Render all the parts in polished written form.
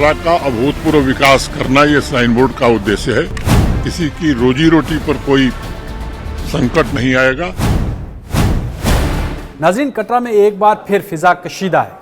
कटरा का अभूतपूर्व विकास करना ये साइन बोर्ड का उद्देश्य है। किसी की रोजी रोटी पर कोई संकट नहीं आएगा। नाज़रीन, कटरा में एक बार फिर फिजा कशीदा है।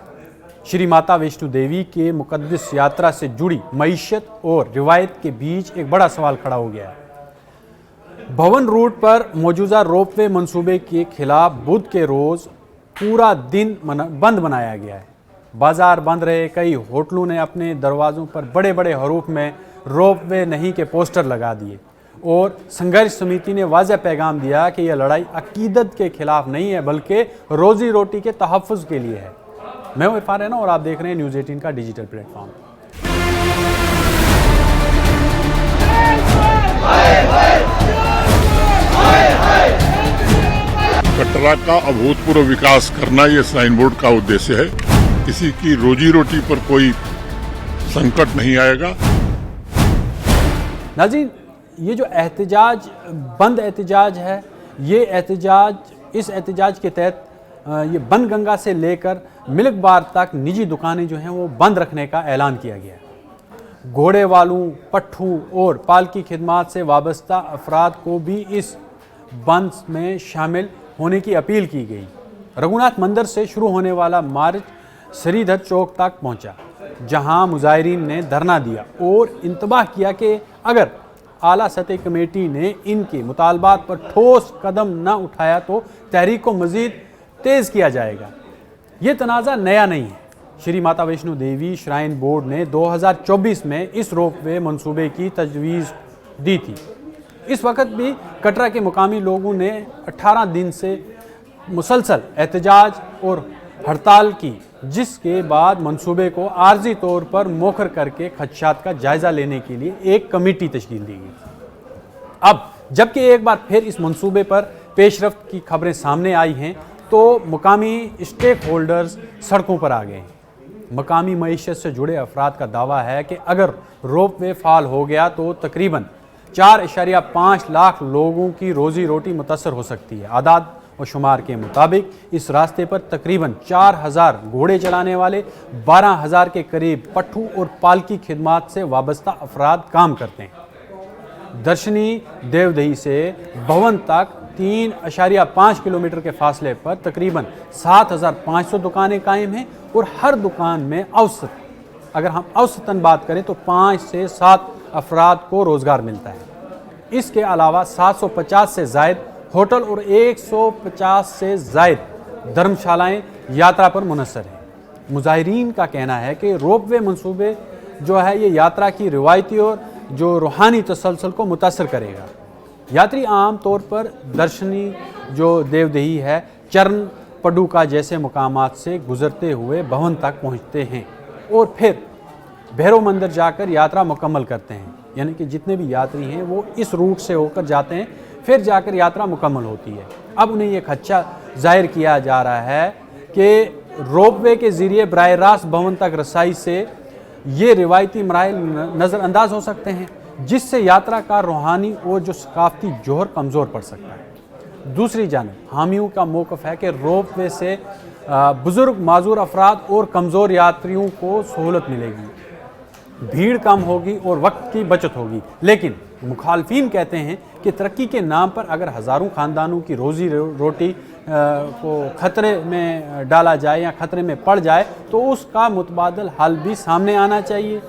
श्री माता वैष्णो देवी के मुकद्दस यात्रा से जुड़ी मईशत और रिवायत के बीच एक बड़ा सवाल खड़ा हो गया है। भवन रूट पर मौजूदा रोपवे मंसूबे के खिलाफ बुध के रोज पूरा दिन बंद बनाया गया है। बाजार बंद रहे। कई होटलों ने अपने दरवाजों पर बड़े बड़े हरूफ में रोपवे नहीं के पोस्टर लगा दिए और संघर्ष समिति ने वाज़ेह पैगाम दिया कि यह लड़ाई अकीदत के खिलाफ नहीं है बल्कि रोजी रोटी के तहफ़्फ़ुज़ के लिए है। मैं हूं इरफान रैना और आप देख रहे हैं न्यूज़ 18 का डिजिटल प्लेटफॉर्म। कटरा का अभूतपूर्व विकास करना ये साइन बोर्ड का उद्देश्य है। किसी की रोजी रोटी पर कोई संकट नहीं आएगा। नाज़रीन, ये जो एहतजाज बंद एहतजाज है, ये एहतजाज इस एहतजाज के तहत ये बन गंगा से लेकर मिल्क बार तक निजी दुकानें जो हैं वो बंद रखने का ऐलान किया गया है। घोड़े वालों, पट्ठू और पालकी खिदमात से वाबस्ता अफराद को भी इस बंद में शामिल होने की अपील की गई। रघुनाथ मंदिर से शुरू होने वाला मार्च श्रीधर चौक तक पहुंचा, जहां मुजाहिरीन ने धरना दिया और इंतबाह किया कि अगर आला सतह कमेटी ने इनके मुतालबात पर ठोस कदम न उठाया तो तहरीक को मज़ीद तेज़ किया जाएगा। ये तनाज़ा नया नहीं है। श्री माता वैष्णो देवी श्राइन बोर्ड ने 2024 में इस रोपवे मंसूबे की तजवीज़ दी थी। इस वक्त भी कटरा के मुकामी लोगों ने 18 दिन से मुसलसल एहतजाज और हड़ताल की, जिसके बाद मंसूबे को आर्जी तौर पर मौखर करके खदशात का जायज़ा लेने के लिए एक कमेटी तश्कील दी गई। अब जबकि एक बार फिर इस मंसूबे पर पेशरफ्त की खबरें सामने आई हैं तो मुकामी स्टेक होल्डर्स सड़कों पर आ गए हैं। मकामी मईशत से जुड़े अफराद का दावा है कि अगर रोपवे फाल हो गया तो तकरीबन 4.5 लाख लोगों की रोजी रोटी मुतासर हो सकती है। आदाद और शुमार के मुताबिक इस रास्ते पर तकरीबन 4000 घोड़े चलाने वाले 12,000 के करीब पट्ठू और पालकी खिदमात से वाबस्ता अफराद काम करते हैं। दर्शनी देवदही से भवन तक 3.5 किलोमीटर के फासले पर तकरीबन 7,500 दुकानें कायम हैं और हर दुकान में औसत, अगर हम औसतन बात करें तो 5 से 7 अफराद को रोज़गार मिलता है। इसके अलावा 750 से ज़ायद होटल और 150 से ज़ायद धर्मशालाएं यात्रा पर मुनसर हैं। मुजाहिरीन का कहना है कि रोपवे मंसूबे जो है ये यात्रा की रिवायती और जो रूहानी तसलसल को मुतासर करेगा। यात्री आम तौर पर दर्शनी जो देवदही है, चरण पडुका जैसे मकामात से गुजरते हुए भवन तक पहुंचते हैं और फिर भैरव मंदिर जाकर यात्रा मुकम्मल करते हैं। यानी कि जितने भी यात्री हैं वो इस रूट से होकर जाते हैं, फिर जाकर यात्रा मुकम्मल होती है। अब उन्हें ये खदशा जाहिर किया जा रहा है कि रोपवे के ज़रिए बराह रास्त भवन तक रसाई से ये रिवायती मराहिल नज़रअंदाज हो सकते हैं, जिससे यात्रा का रूहानी और जो सकाफती जोहर कमज़ोर पड़ सकता है। दूसरी जानब हामियों का मौक़िफ़ है कि रोपवे से बुज़ुर्ग, माजूर अफराद और कमज़ोर यात्रियों को सहूलत मिलेगी, भीड़ कम होगी और वक्त की बचत होगी। लेकिन मुखालफीन कहते हैं कि तरक्की के नाम पर अगर हज़ारों ख़ानदानों की रोज़ी रोटी को ख़तरे में डाला जाए या ख़तरे में पड़ जाए तो उसका मुतबादल हल भी सामने आना चाहिए,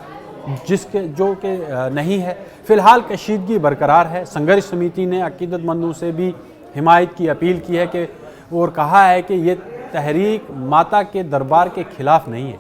जो कि नहीं है। फ़िलहाल कशीदगी बरकरार है। संघर्ष समिति ने अकीदतमंदों से भी हिमायत की अपील की है कि और कहा है कि ये तहरीक माता के दरबार के ख़िलाफ़ नहीं है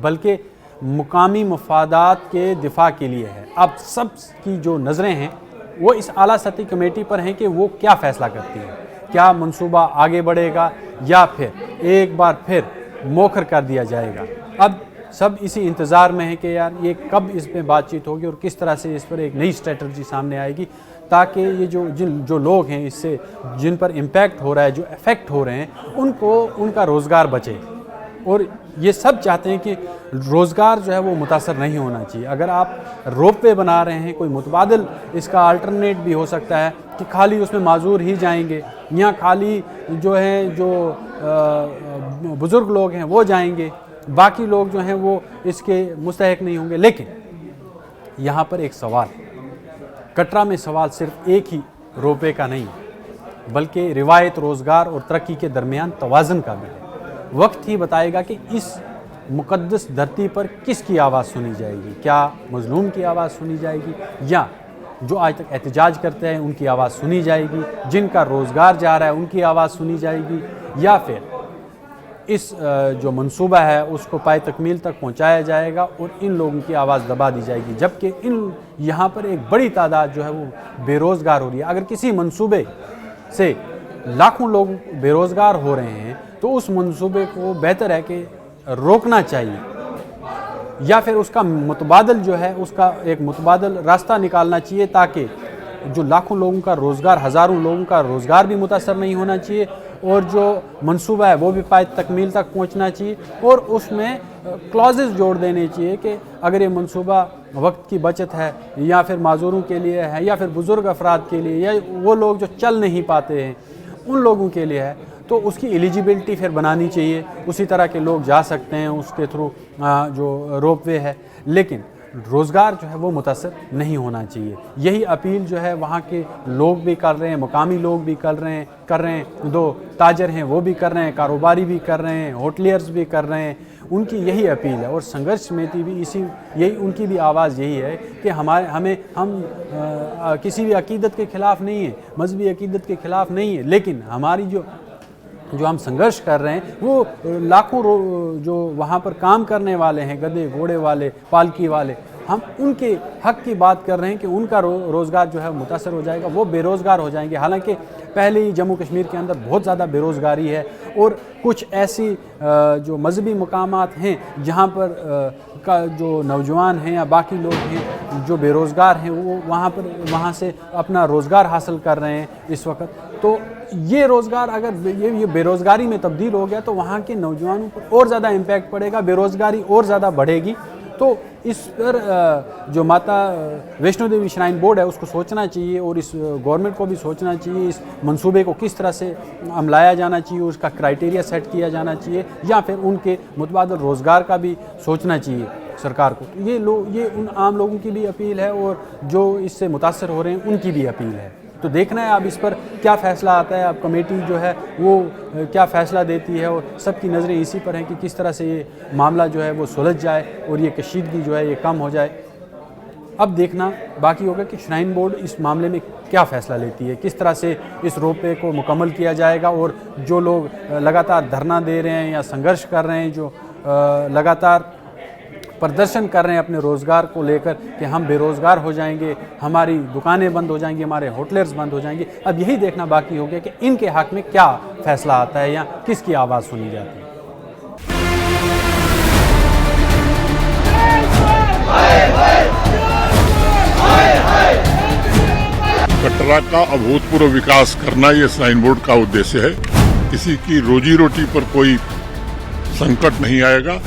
बल्कि मुकामी मफादात के दिफा के लिए है। अब सब की जो नज़रें हैं वो इस आला सतही कमेटी पर हैं कि वो क्या फ़ैसला करती है। क्या मंसूबा आगे बढ़ेगा या फिर एक बार फिर मौखर कर दिया जाएगा। अब सब इसी इंतज़ार में है कि यार ये कब इस पर बातचीत होगी और किस तरह से इस पर एक नई स्ट्रेटजी सामने आएगी, ताकि ये जो लोग हैं इससे जिन पर इम्पैक्ट हो रहा है, जो इफ़ेक्ट हो रहे हैं, उनको उनका रोज़गार बचे। और ये सब चाहते हैं कि रोज़गार जो है वो मुतासर नहीं होना चाहिए। अगर आप रोपवे बना रहे हैं, कोई मुतबादिल इसका अल्टरनेट भी हो सकता है कि खाली उसमें माजूर ही जाएंगे या खाली जो है जो बुज़ुर्ग लोग हैं वो जाएंगे बाकी लोग जो हैं वो इसके मुस्तहिक नहीं होंगे। लेकिन यहाँ पर एक सवाल, कटरा में सवाल सिर्फ एक ही रोपवे का नहीं है, बल्कि रिवायत, रोज़गार और तरक्की के दरमियान तवाज़ुन का भी है। वक्त ही बताएगा कि इस मुक़द्दस धरती पर किसकी आवाज़ सुनी जाएगी। क्या मज़लूम की आवाज़ सुनी जाएगी, या जो आज तक एहतजाज करते हैं उनकी आवाज़ सुनी जाएगी, जिनका रोज़गार जा रहा है उनकी आवाज़ सुनी जाएगी, या फिर इस जो मंसूबा है उसको पाए तकमील तक पहुंचाया जाएगा और इन लोगों की आवाज़ दबा दी जाएगी। जबकि यहाँ पर एक बड़ी तादाद जो है वो बेरोज़गार हो रही है। अगर किसी मंसूबे से लाखों लोग बेरोज़गार हो रहे हैं तो उस मंसूबे को बेहतर है कि रोकना चाहिए, या फिर उसका मुतबादल जो है उसका एक मुतबादल रास्ता निकालना चाहिए, ताकि जो लाखों लोगों का रोज़गार, हज़ारों लोगों का रोज़गार भी मुतासर नहीं होना चाहिए और जो मंसूबा है वो भी पाए तकमील तक पहुंचना चाहिए। और उसमें क्लॉजेस जोड़ देने चाहिए कि अगर ये मंसूबा वक्त की बचत है या फिर माजूरों के लिए है या फिर बुज़ुर्ग अफराद के लिए या वो लोग जो चल नहीं पाते हैं उन लोगों के लिए है, तो उसकी एलिजिबिलिटी फिर बनानी चाहिए। उसी तरह के लोग जा सकते हैं उसके थ्रू जो रोपवे है, लेकिन रोज़गार जो है वो मुतासर नहीं होना चाहिए। यही अपील जो है वहाँ के लोग भी कर रहे हैं, मुकामी लोग भी कर रहे हैं, दो ताजर हैं वो भी कर रहे हैं, कारोबारी भी कर रहे हैं, होटलियर्स भी कर रहे हैं। उनकी यही अपील है और संघर्ष समिति भी यही उनकी भी आवाज़ यही है कि हम किसी भी अकीदत के ख़िलाफ़ नहीं है, मजहबी अकीदत के ख़िलाफ़ नहीं है, लेकिन हमारी जो हम संघर्ष कर रहे हैं वो लाखों जो वहाँ पर काम करने वाले हैं, गधे घोड़े वाले, पालकी वाले, हम उनके हक की बात कर रहे हैं कि उनका रोज़गार जो है मुतासर हो जाएगा, वो बेरोज़गार हो जाएंगे। हालांकि पहले ही जम्मू कश्मीर के अंदर बहुत ज़्यादा बेरोज़गारी है और कुछ ऐसी जो मजहबी मकामात हैं जहाँ पर का जो नौजवान हैं या बाकी लोग हैं जो बेरोज़गार हैं वो वहाँ से अपना रोज़गार हासिल कर रहे हैं इस वक्त। तो ये रोज़गार अगर ये बेरोज़गारी में तब्दील हो गया तो वहाँ के नौजवानों पर और ज़्यादा इम्पैक्ट पड़ेगा, बेरोज़गारी और ज़्यादा बढ़ेगी। तो इस पर जो माता वैष्णो देवी श्राइन बोर्ड है उसको सोचना चाहिए और इस गवर्नमेंट को भी सोचना चाहिए, इस मंसूबे को किस तरह से अमलाया जाना चाहिए, उसका क्राइटेरिया सेट किया जाना चाहिए, या फिर उनके मुतबादल रोज़गार का भी सोचना चाहिए सरकार को। तो ये उन आम लोगों की भी अपील है और जो इससे मुतासर हो रहे हैं उनकी भी अपील है। तो देखना है अब इस पर क्या फ़ैसला आता है, अब कमेटी जो है वो क्या फ़ैसला देती है, और सबकी नज़रें इसी पर हैं कि किस तरह से ये मामला जो है वो सुलझ जाए और ये कशीदगी जो है ये कम हो जाए। अब देखना बाकी होगा कि श्राइन बोर्ड इस मामले में क्या फ़ैसला लेती है, किस तरह से इस रोपवे को मुकम्मल किया जाएगा, और जो लोग लगातार धरना दे रहे हैं या संघर्ष कर रहे हैं, जो लगातार प्रदर्शन कर रहे हैं अपने रोज़गार को लेकर कि हम बेरोज़गार हो जाएंगे, हमारी दुकानें बंद हो जाएंगी, हमारे होटलर्स बंद हो जाएंगे, अब यही देखना बाकी हो गया कि इनके हक़ में क्या फ़ैसला आता है या किसकी आवाज़ सुनी जाती है। कटरा का अभूतपूर्व विकास करना ये श्राइन बोर्ड का उद्देश्य है। किसी की रोजी रोटी पर कोई संकट नहीं आएगा।